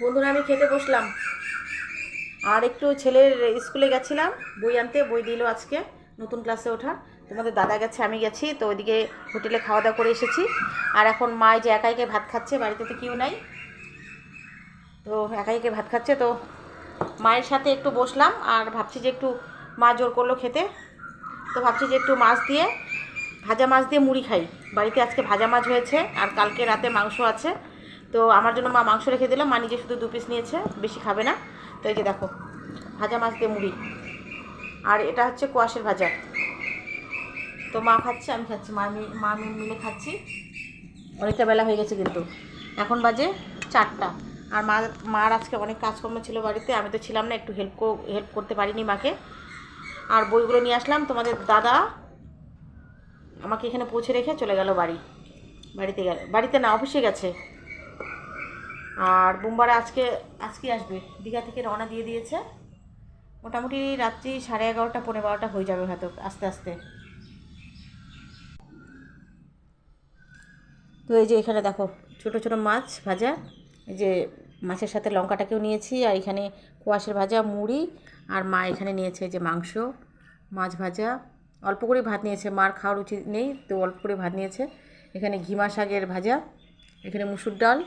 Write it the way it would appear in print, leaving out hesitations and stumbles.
বন্ধুরা আমি খেতে বসলাম। আর একটু ছেলের স্কুলে গেছিলাম বই আনতে, বই দিল আজকে নতুন ক্লাসে ওঠা। তোমাদের দাদা গেছে, আমি গেছি, তো ওইদিকে হোটেলে খাওয়া দাওয়া করে এসেছি। আর এখন মা যে একা একাই ভাত খাচ্ছে, বাড়িতে তো কেউ নাই, তো একা একাই ভাত খাচ্ছে। তো মায়ের সাথে একটু বসলাম আর ভাবছি যে একটু, মা জোর করলো খেতে, তো ভাবছি যে একটু মাছ দিয়ে, ভাজা মাছ দিয়ে মুড়ি খাই। বাড়িতে আজকে ভাজা মাছ হয়েছে আর কালকে রাতে মাংস আছে, তো আমার জন্য মা মাংস রেখে দিলাম। মা নিজে শুধু 2 পিস নিয়েছে, বেশি খাবে না। তো এই যে দেখো, ভাজা মাছ দিয়ে মুড়ি, আর এটা হচ্ছে কোয়াশের ভাজা। তো মা খাচ্ছে, আমি খাচ্ছি, মা আমি মিলে খাচ্ছি। অনেকটা বেলা হয়ে গেছে কিন্তু, এখন বাজে 4টা। আর মার আজকে অনেক কাজকর্ম ছিল বাড়িতে, আমি তো ছিলাম না, একটু হেল্প করতে পারিনি মাকে। আর বইগুলো নিয়ে আসলাম। তোমাদের দাদা আমাকে এখানে পৌঁছে রেখে চলে গেল বাড়িতে না, অফিসে গেছে। আর বোমবারা আজকে আসবে, দীঘা থেকে রওনা দিয়ে দিয়েছে। মোটামুটি রাত্রি 11:30 পৌনে 12টা হয়ে যাবে হয়তো, আস্তে আস্তে। তো এই যে এখানে দেখো, ছোট ছোট মাছ ভাজা, এই যে মাছের সাথে লঙ্কাটাকেও নিয়েছি, আর এখানে কোয়াশের ভাজা, মুড়ি, আর মা এখানে নিয়েছে যে মাংস, মাছ ভাজা। অল্প করে ভাত নিয়েছে, মার খাওয়ার উচিত নেই, তো অল্প করে ভাত নিয়েছে। এখানে ঘিমা শাকের ভাজা, এখানে মুসুর ডাল,